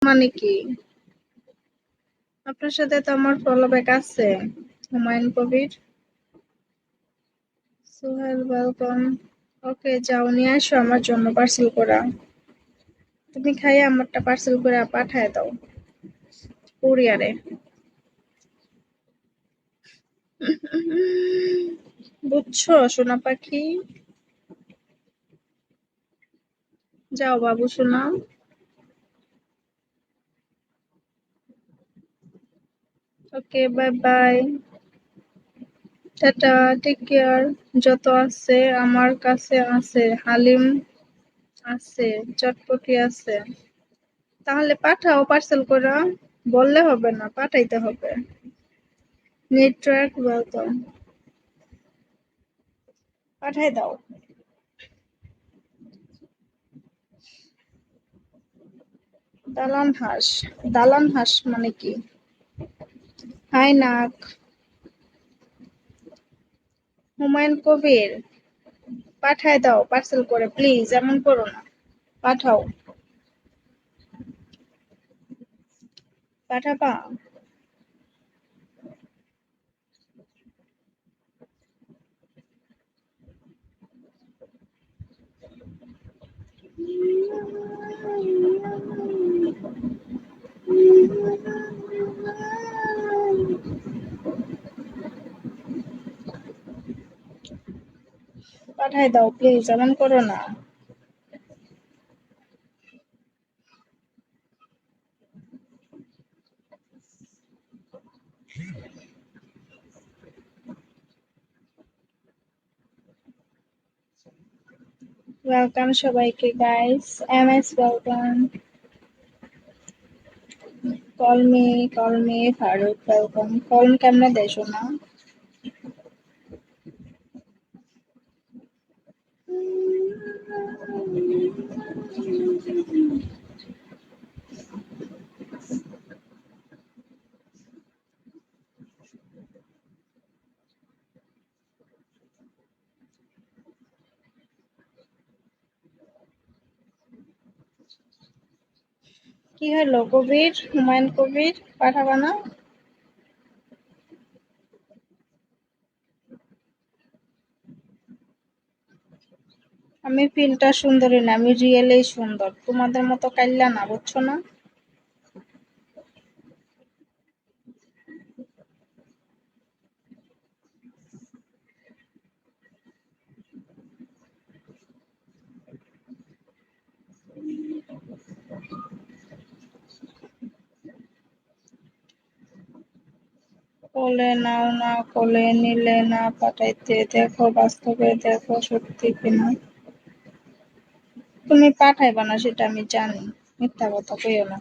মানে কি? আপনার সাথে তো আমার ফলো ব্যাক আছে। হুমায়ুন কবির। সোহেল ওয়েলকাম। ওকে, যাও নিয়ে আসো আমার জন্য পার্সেল করা। তুমি খাইয়ে আমারটা পার্সেল করে পাঠায় দাও কুরিয়ারে। বুঝছো সোনা পাখি? যাও বাবু সোনা। Okay, bye bye. Tata, take care. যত আছে আমার কাছে আছে, হালিম আছে, চটপটি আছে। তাহলে পাঠাও পার্সেল করা। বললে হবে না, পাঠাইতে হবে। Network welcome. পাঠাই দাও। দালান হাঁস। দালান হাঁস মানে কি? হাই নাক। হুমায়ুন কবির, পাঠায় দাও পার্সেল করে প্লিজ, এমন করো না। পাঠাও। পাঠাবা? পাঠায় দাও প্লিজ, এমন করো না। ওয়েলকাম সবাইকে guys. MS welcome. Call me Faruk welcome. কলম কেমনে দেশো না? কি হলো কবির? হুমায়ুন কবির, পাঠাবা না? আমি ফিল্টার সুন্দরী না, আমি রিয়েলেই সুন্দর, তোমাদের মতো কাইল্লা না, বুঝছো না? কোলে নাও না, কোলে নিলে না পাঠাইতে, দেখো বাস্তবে দেখো সত্যি কিনা। তুমি পাঠাইবা না সেটা আমি জানি, মিথ্যা কথা কইও না।